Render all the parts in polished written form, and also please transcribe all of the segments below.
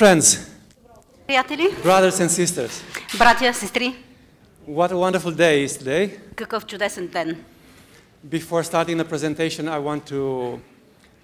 Friends, Приятели, brothers and sisters, братя, сестри, what a wonderful day is today. какъв чудесен ден! Before starting the presentation, I want to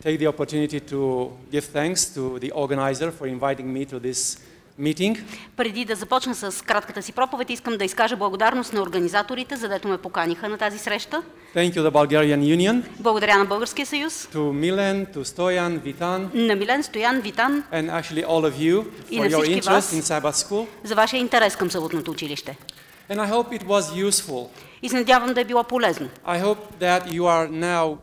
take the opportunity to give thanks to the organizer for inviting me to this meeting. Преди да започна с кратката си проповед, искам да изкажа благодарност на организаторите, задето ме поканиха на тази среща. Thank you to the Bulgarian Union, Благодаря на Българския съюз, to Milen, to Stoyan, Vitan, на Милен, Стоян, Витан and actually all of you И for на your всички interest вас. in Sabbath School. за вашия интерес към съботното училище. And I hope it was useful. И се надявам да е било полезно. I hope that you are now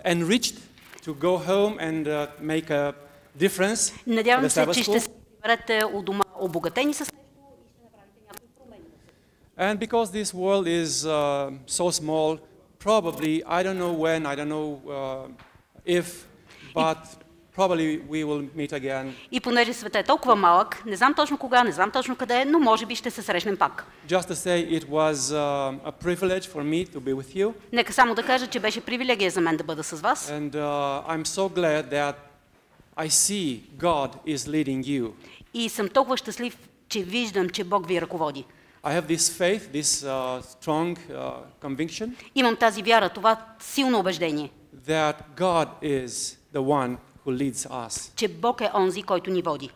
enriched to go home and make a difference in the Надявам се, Sabbath че ще School. се приберете у дома обогатени с нещо и ще направите някои промени. And because this world is so small, probably, I don't know when, I don't know if, but probably we will meet again. И понеже светът е толкова малък, не знам точно кога, не знам точно къде, но може би ще се срещнем пак. Just to say, it was a privilege for me to be with you. Нека само да кажа, че беше привилегия за мен да бъда с вас. And I'm so glad that I see God is leading you. И съм толкова щастлив, че виждам, че Бог ви ръководи. I have this faith, this strong conviction Имам тази вяра, това силно убеждение, that God is the one who leads us. че Бог е онзи, който ни води.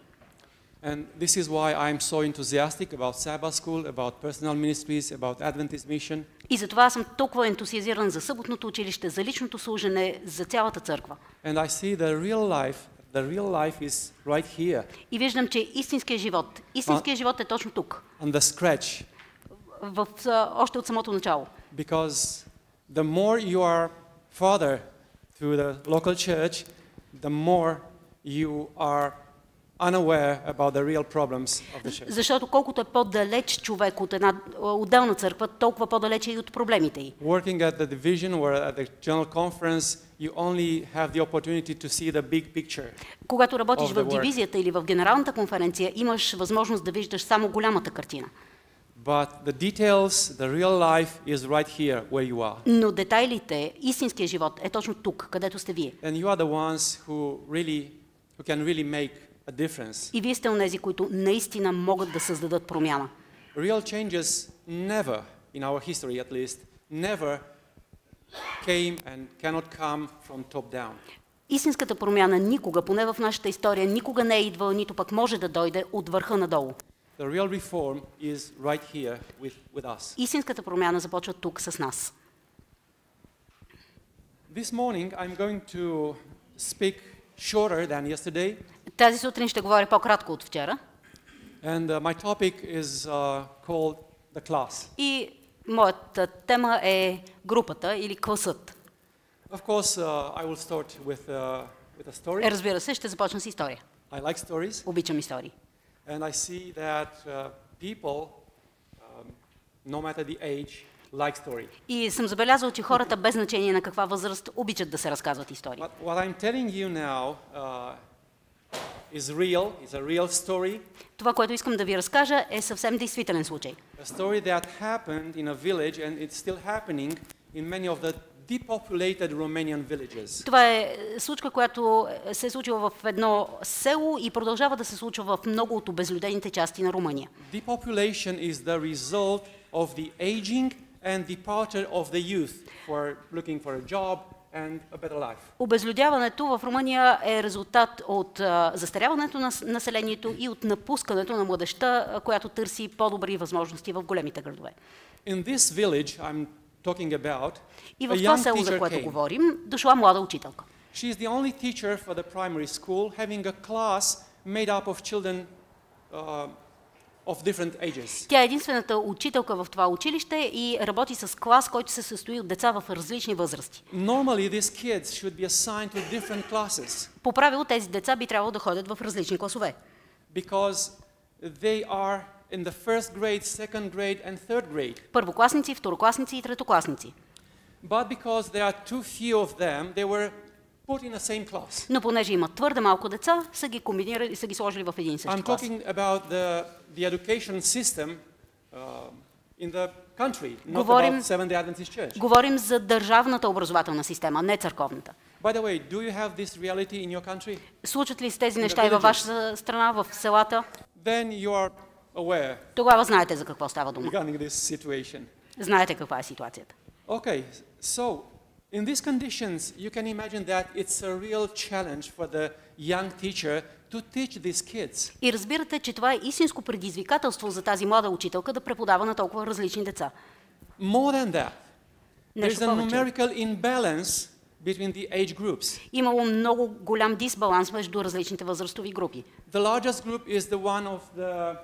And this is why I'm so enthusiastic about Sabbath School, about personal ministries, about Adventist mission. И затова съм толкова ентусиазиран за съботното училище, за личното служене, за цялата църква. And I see the real life is right here, И виждам, че истинският живот е точно тук, on the scratch. още от самото начало. Because the more you are further to the local church, the more you are unaware about the real problems of the church. Защото колкото е по-далеч човек от една отделна църква, толкова по-далеч и от проблемите й. Working at the division or at the general conference, you only have the opportunity to see the big picture. Когато работиш of в the work. дивизията или в генералната конференция, имаш възможност да виждаш само голямата картина. But the details, the real life is right here where you are. Но детайлите, истинският живот е точно тук, където сте вие. And you are the ones who can really make a difference. И вие сте онези, които наистина могат да създадат промяна. Real changes never, in our history at least, never came and cannot come from top down. Истинската промяна никога, поне в нашата история, никога не е идвала, нито пък може да дойде от върха надолу. The real reform is right here with us. Истинската промяна започва тук с нас. This morning I'm going to speak shorter than yesterday. Тази сутрин ще говоря по-кратко от вчера. And my topic is called the class. И моята тема е групата или класът. Of course, I will start with a story. Разбира се, ще започна с история. I like stories. Обичам истории. And I see that people, no matter the age, like story. И съм забелязал, че хората без значение на каква възраст обичат да се разказват истории. But what I'm telling you now is real. It's a real story. Това, което искам да ви разкажа, е съвсем действителен случай. A story that happened in a village and it's still happening in many of the depopulated Romanian villages. Това е случка, която се е случила в едно село и продължава да се случва в много от обезлюдените части на Румъния. Depopulation is the result of the aging and departure of the youth for looking for a job and a better life. Обезлюдяването в Румъния е резултат от застаряването на населението и от напускането на младежта, която търси по-добри възможности в големите градове. In this village I'm talking about, И a в това young село, за teacher което came. говорим, дошла млада учителка. She is the only teacher for the primary school, having a class made up of children of different ages. Тя е единствената учителка в това училище и работи с клас, който се състои от деца в различни възрасти. Normally these kids should be assigned to different classes По правило тези деца би трябвало да ходят в различни класове, because they are in the first grade, second grade and third grade. първокласници, второкласници и третокласници. But because there are too few of them, they were put in the same class. Но понеже има твърде малко деца, са ги комбинирали и са ги сложили в един и същи I'm клас. talking about the education system in the country, not about Seventh-day Adventist Church. Говорим за държавната образователна система, не църковната. By the way, do you have this reality in your country? Случат ли се тези неща и във вашата страна, в селата? Then you are aware Тогава знаете за какво става дума. regarding this situation. Знаете каква е ситуацията. Okay, so in these conditions, you can imagine that it's a real challenge for the young teacher to teach these kids. И разбирате, че това е истинско предизвикателство за тази млада учителка да преподава на толкова различни деца. More than that, there's Нещо a повече. numerical imbalance between the age groups. Имало много голям дисбаланс между различните възрастови групи. The largest group is the one of the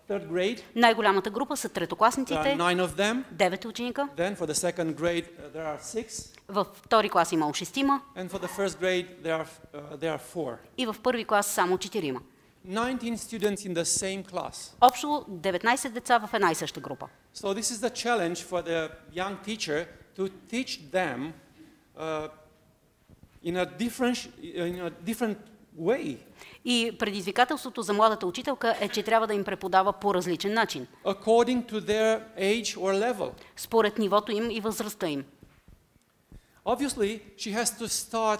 third grade. Най-голямата група са There are третокласниците, 9 of them. 9 ученика. Then for the second grade, there are 6. Във втори клас имало 6, And for the first grade, there are 4. и в първи клас само 4. 19 students in the same class. Общо 19 деца в една и съща група. So this is the challenge for the young teacher to teach them in a different way. И предизвикателството за младата учителка е, че трябва да им преподава по различен начин, According to their age or level. според нивото им и възрастта им. Obviously, she has to start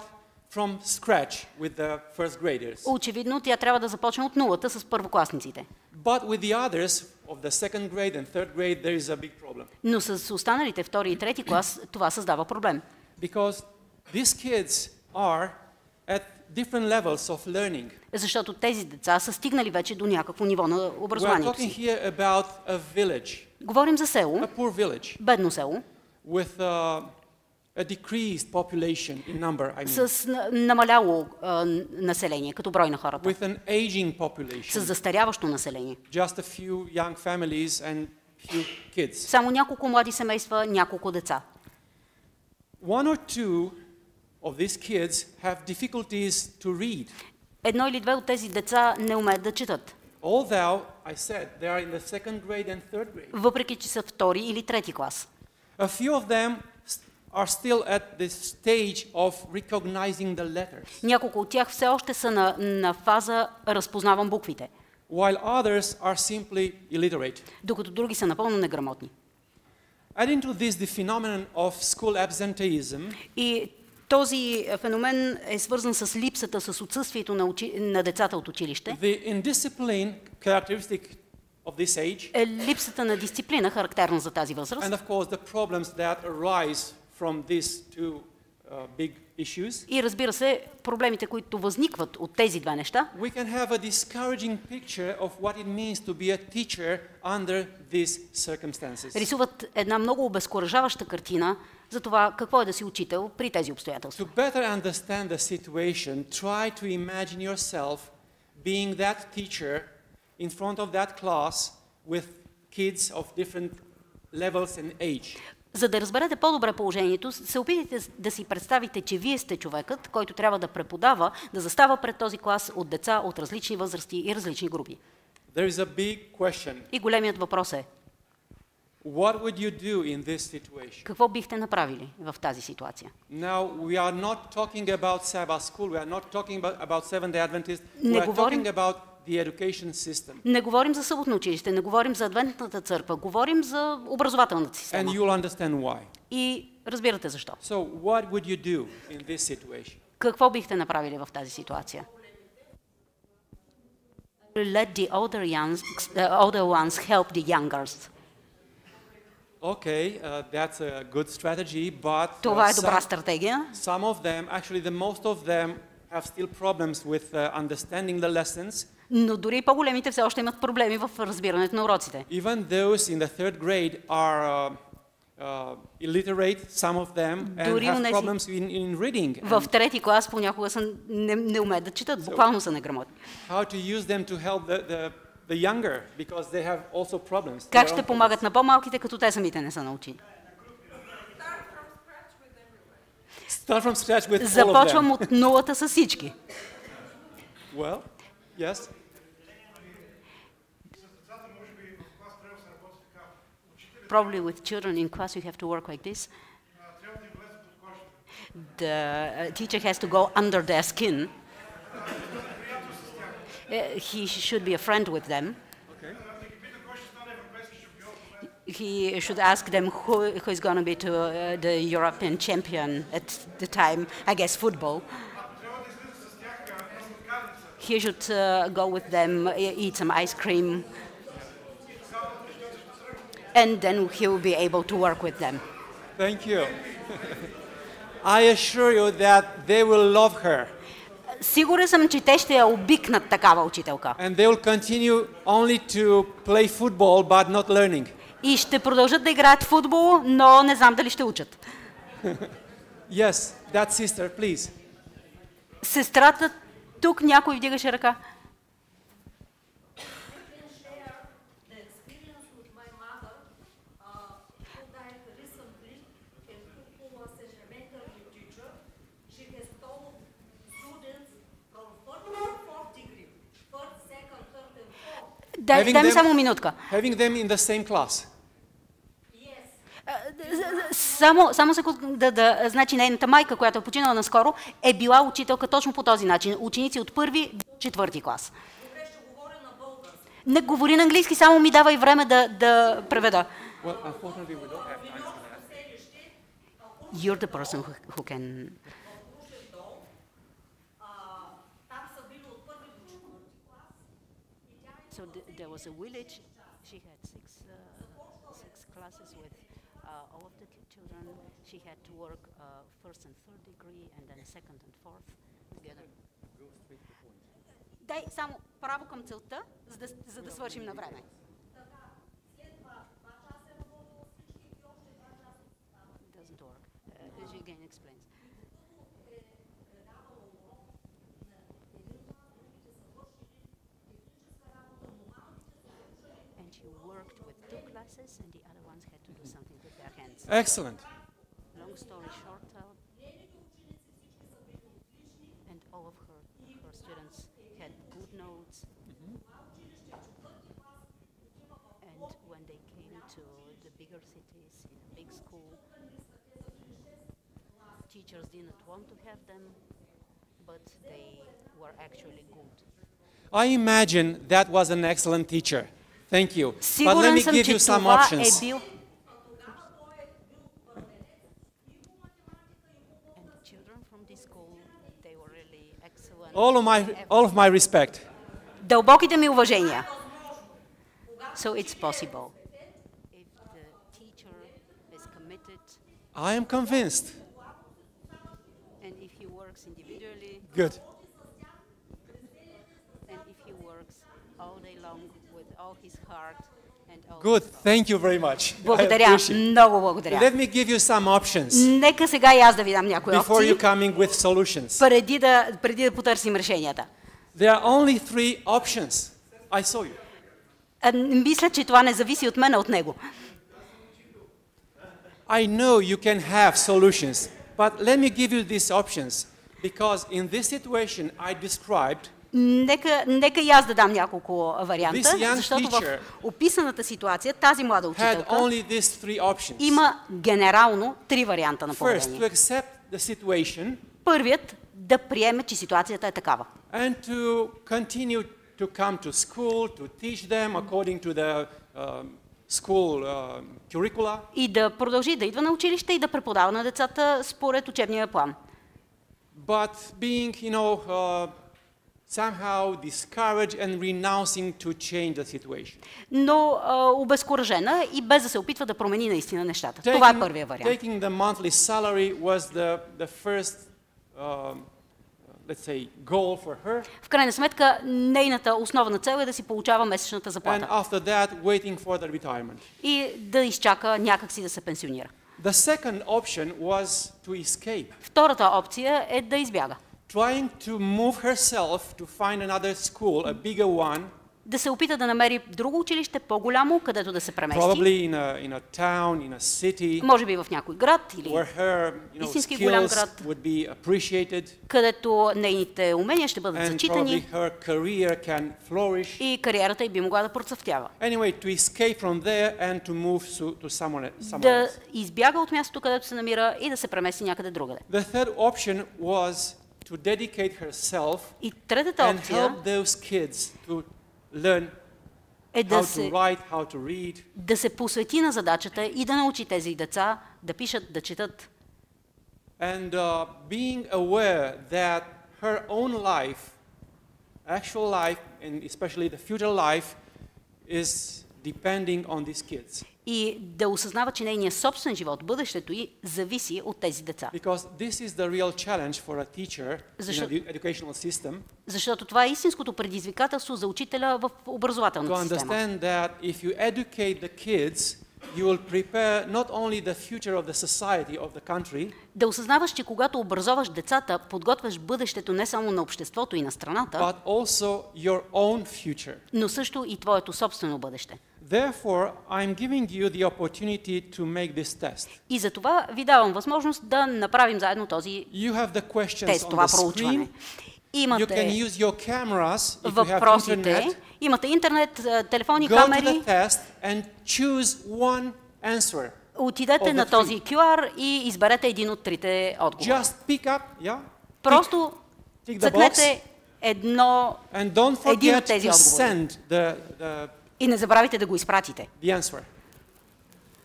from scratch with the first graders. Очевидно, тя трябва да започне от нулата с първокласниците. But with the others of the second grade and third grade, there is a big problem. Но с останалите втори и трети клас това създава проблем. Because these kids are at different levels of learning. Защото тези деца са стигнали вече до някакво ниво на We are образованието talking си. here about a village, Говорим за село, a poor village, бедно село, with a decreased population in number, I mean, с намаляло население, като брой на хората, with an aging с population, застаряващо население. just a few young families and few kids. Само няколко млади семейства, няколко деца. One or two of these kids have difficulties to read. Едно или две от тези деца не умеят да четат, Although, I said, they are in the second grade and third grade. въпреки че са втори или трети клас. A few of them are still at the stage of recognizing the letters, Няколко от тях все още са на фаза разпознавам буквите, while others are simply illiterate. докато други са напълно неграмотни. Adding to this the phenomenon of school absenteeism, И този феномен е свързан с липсата, с отсъствието на децата от училище. the indiscipline characteristic of this age, Е липсата на дисциплина, характерна за тази възраст. and of course the problems that arise from these two big issues, И разбира се, проблемите, които възникват от тези две неща, we can have a discouraging picture of what it means to be a teacher under these circumstances. рисуват една много обезкуражаваща картина за това какво е да си учител при тези обстоятелства. To better understand the situation, try to imagine yourself being that teacher in front of that class with kids of different levels and age. За да разберете по-добре положението, се опитайте да си представите, че вие сте човекът, който трябва да преподава, да застава пред този клас от деца от различни възрасти и различни групи. There is a big question. И големият въпрос е, What would you do in this situation? какво бихте направили в тази ситуация? Now, we are not talking about Sabbath school, we are not talking about Seventh-day Adventists, we Не are говорим- talking about the education system. Не говорим за съботно училище, не говорим за адвентната църква, говорим за образователната And система. you'll understand why. И разбирате защо. So, what would you do in this situation? Какво бихте направили в тази ситуация? Let the older ones help the youngers. Okay, that's a good strategy, but Това е добра стратегия. some of them, actually the most of them have still problems with understanding the lessons. Но дори по-големите все още имат проблеми в разбирането на уроците. Even those in the third grade are illiterate, some of them, and Дори have онези- problems in reading. В And трети клас понякога не умеят да четат, буквално са неграмотни. how to use them to help the younger, because they have also problems. Как their ще own помагат на по-малките, като те самите не са научили? problems. Start from scratch with all of them. Започвам от нулата с всички. Well, yes. Probably with children in class you have to work like this. The teacher has to go under their skin. He should be a friend with them. Okay. he should ask them who is going to be the European champion at the time, I guess football. He should go with them, eat some ice cream, and then he will be able to work with them. Thank you. I assure you that they will love her. Сигурен съм, че те ще я обикнат такава учителка. And they will continue only to play football but not learning. И ще продължат да играят футбол, но не знам дали ще учат. Yes, that sister, please. Сестрата, тук някой вдигаше ръка. Дай ми само минутка. Having them in the same class. Само секунда, значи нейната майка, която е починала наскоро, е била учителка точно по този начин. Ученици от първи до четвърти клас. Не говори на английски, само ми давай време да преведа. You're the person who can... So there was a village. She had six classes with all of the children. She had to work first and third degree, and then second and fourth together. Дай само право към целта, за да свършим на време. Doesn't work. She again explains. And the other ones had to do something with their hands. Excellent. Long story short, and all of her students had good notes. And when they came to the bigger cities, in a big school, teachers didn't want to have them, but they were actually good. I imagine that was an excellent teacher. Thank you. But let me give you some options. And the children from this school, they were really excellent. All of my respect. Дълбоките ми уважения. So it's possible. If the teacher is committed. I am convinced. And if he works individually. Good. And if he works all day long with all his heart and all. Good. Thank you very much. Благодаря. Много благодаря. Let me give you some options. Нека сега и аз да ви дам някои опции. Before you coming with solutions. Преди да потърсим решенията. There are only 3 options. I saw you. Мисля, че това не зависи от мен, а от него. I know you can have solutions, but let me give you these options because in this situation I described. Нека и аз да дам няколко варианта, защото в описаната ситуация тази млада учителка има генерално 3 варианта на поведение. Първият да приеме, че ситуацията е такава. И да продължи да идва на училище и да преподава на децата според учебния план. But being, somehow discouraged and renouncing to change the situation. Но обезкуражена и без да се опитва да промени наистина нещата. Това е първият вариант. Taking the monthly salary was the first, let's say, goal for her. В крайна сметка, нейната основна цел е да си получава месечната заплата. And after that, waiting for the retirement. И да изчака някакси да се пенсионира. The second option was to escape. Втората опция е да избяга. Trying to move herself to find another school, a bigger one. Да се опита да намери друго училище по-голямо, където да се премести. Probably in a town, in a city. Може би в някой град или истински голям град, would be appreciated. Където нейните умения ще бъдат зачитани. And her career can flourish. И кариерата й би могла да процъфтява. Anyway, to escape from there and to move to somewhere else. Да избяга от мястото, където се намира и да се премести някъде другаде. The third option was to dedicate herself и третата опция and help those kids to learn е how to write, how to read. Да се посвети на задачата и да научи тези деца да пишат, да четат. And being aware that her own life, actual life, and especially the future life, is depending on these kids. И да осъзнава, че нейният собствен живот, бъдещето й, зависи от тези деца. Because this is the real challenge for a teacher in an educational system. Защото това е истинското предизвикателство за учителя в образователната система. To understand that if you educate the kids, you will prepare not only the future of the society, of the country, да осъзнаваш, че когато образоваш децата, подготвяш бъдещето не само на обществото и на страната, but also your own future. но също и твоето собствено бъдеще. Therefore, I'm giving you the opportunity to make this test. И за това ви давам възможност да направим заедно този You have the questions тест, on това the проучване. screen. You can use your cameras if you have Въпросите, internet. имате интернет, телефонни Go to камери, the test and choose one answer. отидете на този QR и изберете един от трите отговора. Just pick up, yeah? Просто tick the цъкнете And don't един от forget тези to отговори. send the И не забравяйте да го изпратите. answer.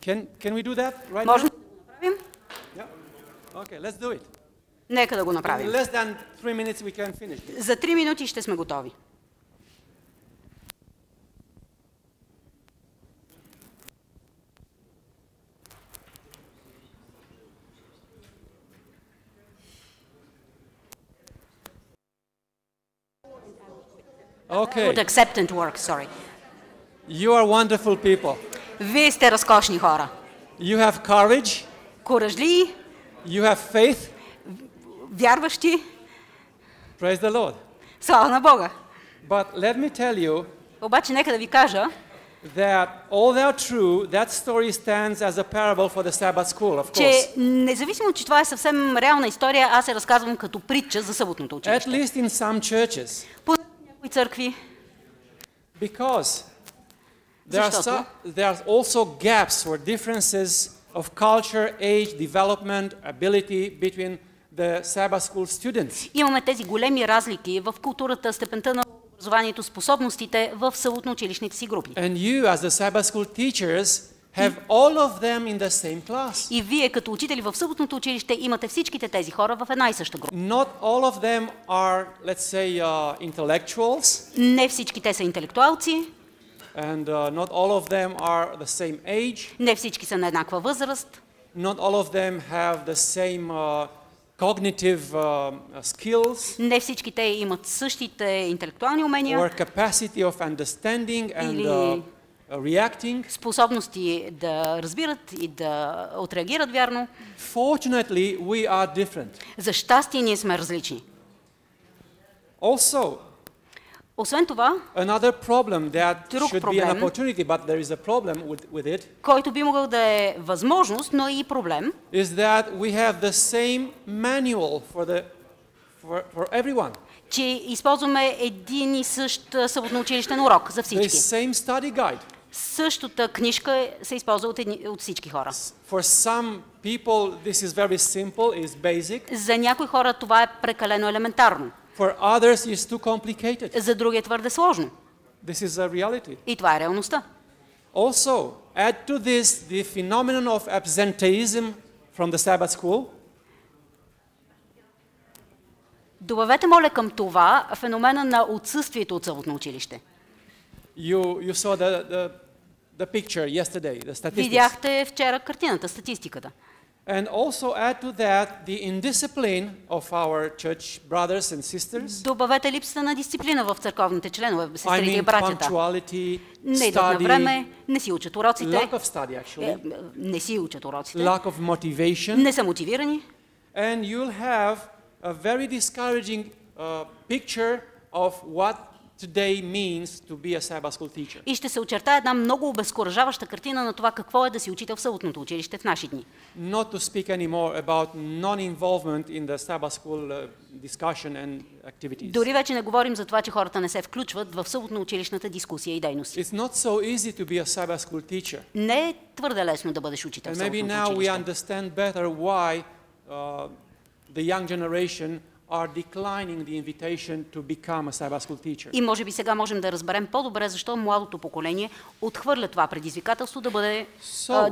Can we do that right Може now? да го направим? Yeah? Okay, let's do it. Нека да го In направим. less than 3 minutes we can finish this. За 3 минути ще сме готови. Okay. Would accept and work, sorry. You are wonderful people. Вие сте разкошни хора. You have courage, Коражли, you have faith. вярващи, Praise the Lord. слава на Бога. But let me tell you Обаче нека да ви кажа, that although true, that story stands as a parable for the Sabbath school, of course. че независимо, че това е съвсем реална история, аз се разказвам като притча за съботното At училище. least in some churches. По някои църкви, Because there are also gaps or differences of culture, age, development, ability between the Sabbath school students. имаме тези големи разлики в културата, степента на образованието, способностите в съботно-училищните си групи. And you, as the Sabbath school teachers, have all of them in the same class. И вие като учители в съботното училище имате всичките тези хора в една и съща група. Not all of them are, let's say, intellectuals, Не всички те са интелектуалци, and not all of them are the same age. не всички са на еднаква възраст, Not all of them have the same cognitive skills не всички те имат същите интелектуални умения or capacity of understanding and или reacting. способности да разбират и да отреагират вярно. Fortunately, we are different. За щастие ние сме различни. Also, Освен това, another problem that Друг should be an проблем. opportunity, but there is a problem with it, който би могъл да е възможност, но и проблем, is that we have the same manual for everyone. че използваме един и същ съботно-училищен урок за The всички. same study guide. Същата книжка се използва от всички хора. For some people, this is very simple, is basic. За някои хора това е прекалено елементарно. For others, it's too complicated. За други е твърде сложно. This is a reality. И това е реалността. Also, add to this the phenomenon of absenteeism from the Sabbath school. Добавете, моля, към това феномена на отсъствието от съботно училище. You saw the picture yesterday, the statistics. Видяхте вчера картината, статистиката. And also add to that the indiscipline of our church brothers and sisters. Добавете липсата на дисциплина в църковните членове, I сестрите и mean братята. punctuality, Не идват на study, време, не си учат уроците, lack of study actually, не си учат уроците, lack of motivation, не са мотивирани and you'll have a very discouraging picture of what today means to be a Sabbath school teacher. и ще се очертае една много обезкуражаваща картина на това какво е да си учител в съботното училище в наши дни. Not to speak anymore about non-involvement in the Sabbath school discussion and activities. Дори вече не говорим за това, че хората не се включват в съботно-училищната дискусия и дейности. It's not so easy to be a Sabbath school teacher. Не е твърде лесно да бъдеш учител в And maybe съботното now we училище. understand better why the young generation are declining the invitation to become a Sabbath school teacher. И може би сега можем да разберем по-добре защо младото поколение отхвърля това предизвикателство да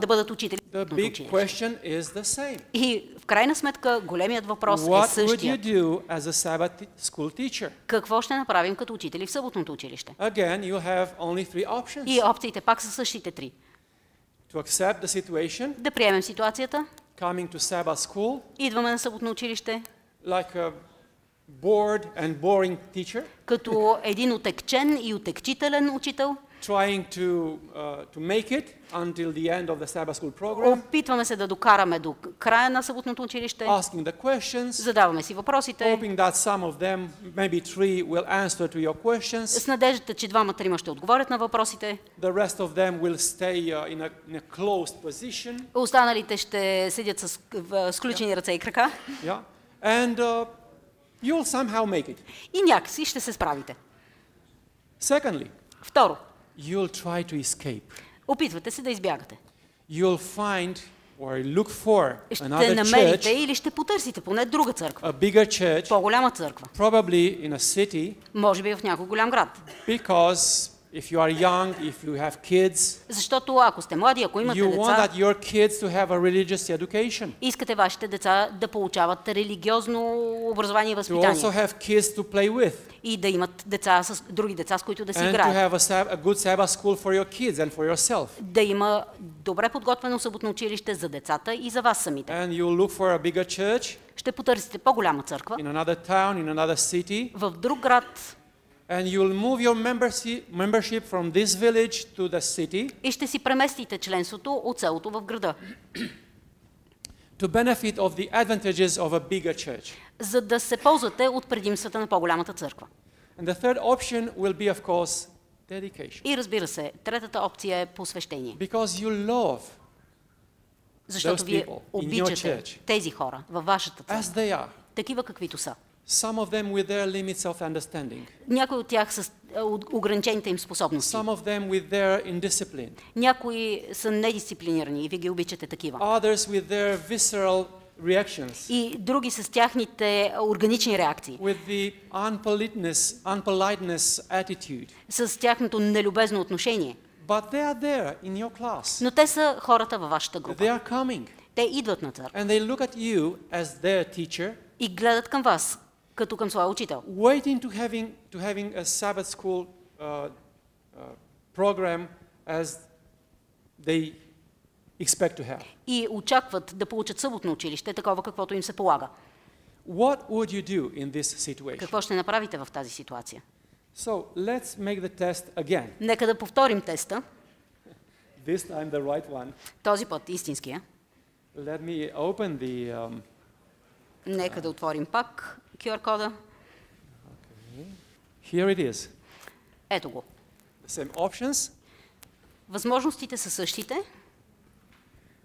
бъдат учители. The big question is the same. И в крайна сметка големият въпрос е What същия. would you do as a Sabbath school teacher? Какво ще направим като учители в съботното училище? Again, you have only three options. И опциите пак са същите три. To accept the situation, Да приемем ситуацията, coming to Sabbath school, идваме на съботно училище, like a bored and boring teacher, като един отекчен и отекчителен учител. trying to make it until the end of the Sabbath school program, Опитваме се да докараме до края на съботното училище, asking the questions, задаваме си въпросите, hoping that some of them, maybe three, will answer to your questions. с надеждата, че двама-трима ще отговорят на въпросите. The rest of them will stay in a closed position. Останалите ще седят с сключени ръце и крака. Yeah, and you'll somehow make it. И някакси ще се справите. Secondly, Второ, you'll try to escape. опитвате се да избягате. You'll find or look for Ще another намерите church, или ще потърсите поне друга църква, a bigger church, по-голяма църква, probably in a city, може би в някой голям град. because if you are young, if you have kids, Защото ако сте млади, ако имате you want деца, that your kids to have a religious education, искате вашите деца да получават религиозно образование и to also възпитание have kids to play with, и да имат деца с други деца, с които да си and to играят. have a good Sabbath school for your kids and for yourself. Да има добре подготвено съботно училище за децата и за вас самите. And you'll look for a bigger church Ще потърсите по-голяма църква in another town, in another city, в друг град and you'll move your membership from this village to the city и ще си преместите членството от селото в града, to benefit of the advantages of a bigger church. за да се ползвате от предимствата на по-голямата църква. And the third option will be, of course, dedication. И разбира се, третата опция е посвещение. Because you love Защото those вие people in your обичате church тези хора във вашата as църква, they are. такива каквито са. Some of them with their limits of understanding. Някои от тях с ограничените им способности. Some of them with their indiscipline. Някои са недисциплинирани и вие ги обичате такива. Others with their visceral reactions. И други с тяхните органични реакции, With the unpoliteness attitude. с тяхното нелюбезно отношение. But they are there in your class. Но те са хората във вашата група. They are coming. Те идват на църква And they look at you as their teacher, и гледат към вас, като към своя учител. waiting to having a Sabbath school program as they expect to have. И очакват да получат съботно училище, такова каквото им се полага. What would you do in this situation? Какво ще направите в тази ситуация? So let's make the test again. Нека да повторим теста, This time the right one. този път истинския. Let me open the. Нека да отворим пак QR-кода. Here it is. Ето го. The same options. Възможностите са същите,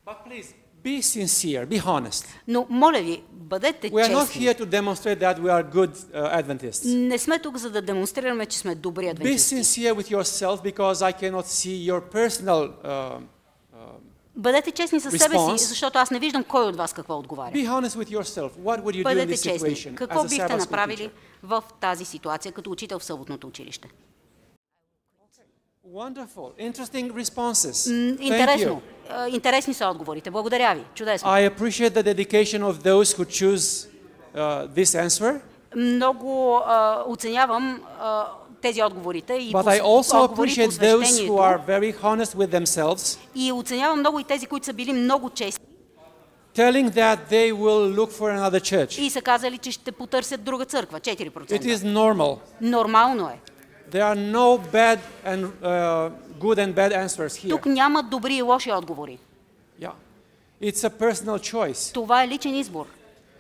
But please be sincere, be honest. но моля ви, бъдете We are not честни. here to demonstrate that we are good Adventists. Не сме тук, за да демонстрираме, че сме добри Be адвентисти. sincere with yourself because I cannot see your personal. Бъдете честни със себе Response. си, защото аз не виждам кой от вас какво отговаря. Be honest with yourself. What would you do in Бъдете this честни. situation Какво as a бихте Sabbath school направили teacher? в тази ситуация като учител в съботното училище? Wonderful, interesting responses. Thank Интересно. you. Интересни са отговорите. Благодаря ви. Чудесно. I appreciate the dedication of those who choose this answer, Много оценявам тези отговорите и but I also отговори appreciate those who посвещението. are very honest with themselves, И оценявам много и тези, които са били много честни telling that they will look for another church. и са казали, че ще потърсят друга църква. 4%. It is normal. Нормално е. There are no good and bad answers here. Тук няма добри и лоши отговори. Yeah. It's a personal choice. Това е личен избор.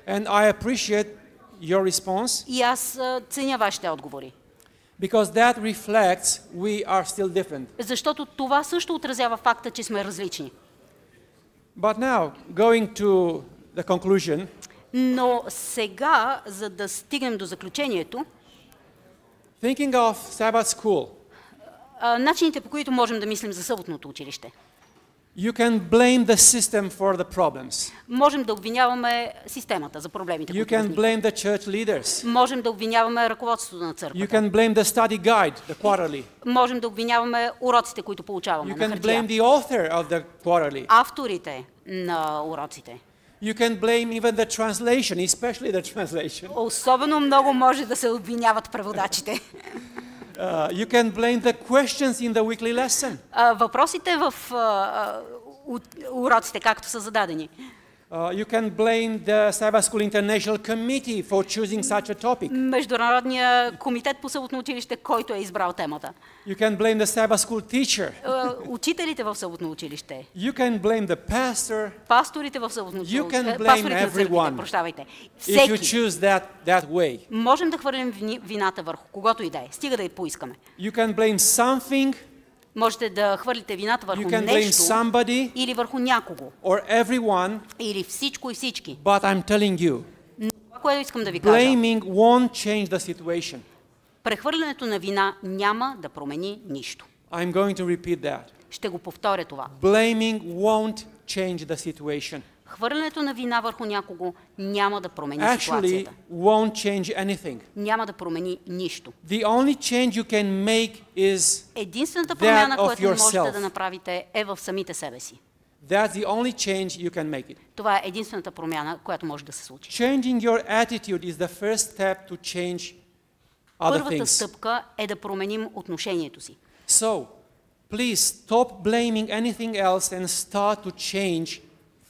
And I appreciate your response И аз ценя вашите отговори. because that reflects we are still different. Защото това също отразява факта, че сме различни. But now, going to the conclusion, Но сега, за да стигнем до заключението, thinking of Sabbath school, начините, по които можем да мислим за съботното училище. You can blame the system for the problems. Можем да обвиняваме системата за проблемите, You които can възникват. blame the church leaders. Можем да обвиняваме ръководството на You църквата. can blame the study guide, the quarterly. Можем да обвиняваме уроците, които получаваме You на can хартия. blame the author of the quarterly. Авторите на уроците. You can blame even the translation, especially the translation. Особено много може да се обвиняват преводачите. You can blame the questions in the weekly lesson. Въпросите в уроците, както са зададени. You can blame the Sabbath School International Committee for choosing such a topic. Международния комитет по съботно училище, който е избрал темата. You can blame the Sabbath School teacher. Учителите в съботно училище. You can blame the pastor. Пасторите в съботно училище. You can blame Пасторите на църквите, everyone прощавайте. if you Всеки. choose that way. Можем да хвърлим вината върху когото и да е. Стига да я поискаме. You can blame something. Можете да хвърлите вината You върху can blame нещо somebody или върху някого. or everyone. Или всичко и всички. But I'm telling you, Но това, което искам да ви кажа, blaming won't change the situation. прехвърлянето на вина няма да промени нищо. I'm going to repeat that. Ще го повторя това. Blaming won't change the situation. Хвърлянето на вина върху някого няма да промени Actually, ситуацията. won't change anything. Няма да промени нищо. The only change you can make is Единствената that промяна, of която можете yourself. да направите, е в самите себе си. That's the only change you can make it. Това е единствената промяна, която може да се случи. Changing your attitude is the first step to change other Първата things. стъпка е да променим отношението си. So, please stop blaming anything else and start to change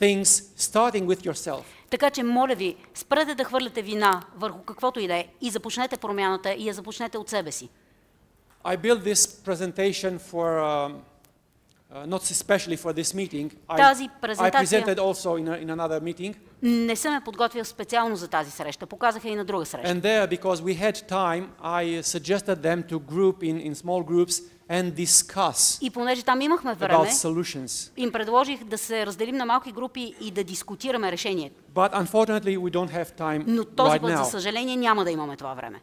things, starting with yourself. Така че, моля ви, спрете да хвърляте вина върху каквото и да е и започнете промяната и я започнете от себе си. I built this presentation for, not especially for this meeting. Тази I презентация presented also in another meeting. не съм я подготвил специално за тази среща. Показаха и на друга среща. And there, because we had time, I suggested them to group in small groups and discuss И понеже там имахме време, about solutions. им предложих да се разделим на малки групи и да дискутираме решение. But unfortunately, we don't have time Но този right път, за now. съжаление, няма да имаме това време.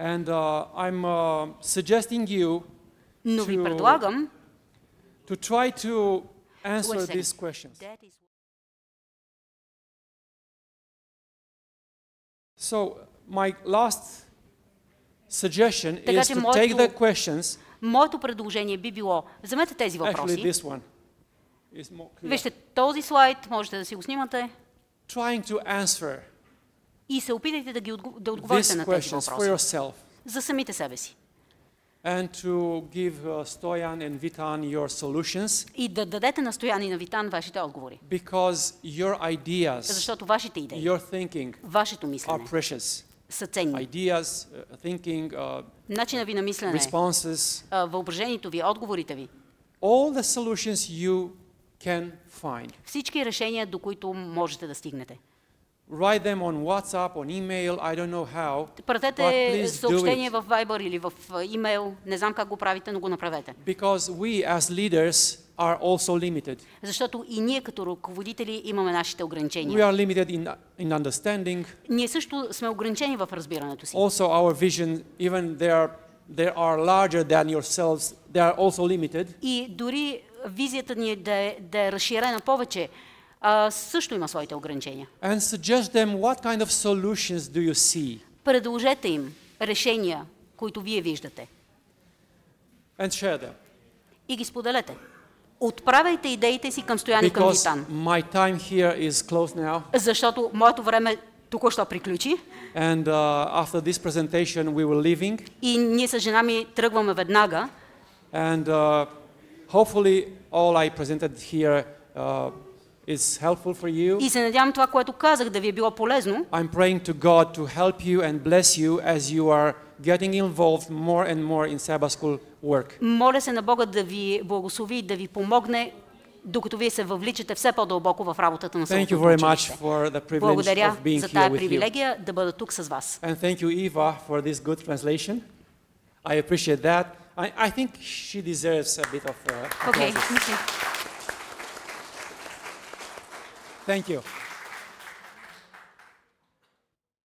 And I'm suggesting you Но ви предлагам to try to answer Wait a second. these questions. That is- So, my last suggestion Така is че to моето- take the questions. Моето предложение би било, вземете тези Actually, въпроси. this one is more clear. Вижте този слайд, можете да си го снимате Trying to answer и се опитайте да отговорите these на тези questions for въпроси. yourself За самите себе си. and to give Stoyan and Vitan your solutions, И да дадете на Стоян и на Витан вашите отговори. because your ideas, Защото вашите идеи, your thinking вашето are мислене precious. са ценни. Ideas, thinking, Начина ви на мислене, responses, въображението ви, отговорите ви. all the solutions you can find. Всички решения, до които можете да стигнете. Write them on WhatsApp, on email, I don't know how, but Пратете please do съобщение it. в Viber или в имейл. Не знам как го правите, но го направете. Because we as leaders are also limited. Защото и ние като ръководители имаме нашите We ограничения. are limited in understanding. Ние също сме ограничени в разбирането си. Also our vision, even they are larger than yourselves, they are also limited. И дори визията ни да е разширена повече, също има своите ограничения. And suggest them what kind of solutions do you see. Предложете им решения, които вие виждате. And share them. И ги споделете. Отправяйте идеите си към Стоян и към Because Витан. my time here is close now. Защото моето време току-що приключи. And after this presentation we will leaving. И ние с жена ми тръгваме веднага. And hopefully all I presented here is helpful for you. И се надявам това, което казах, да ви е било полезно. I'm praying to God to help you and bless you as you are getting involved more and more in Sabbath school work. Моля се на Бога да ви благослови и да ви помогне, докато вие се въвличате все по-дълбоко в работата на Thank you съботното very much училище. for the privilege Благодаря of being за here тая with you. привилегия да бъда тук с вас. And thank you, Eva, for this good translation. I appreciate that. I think she deserves a bit of Окей. applause. Thank you.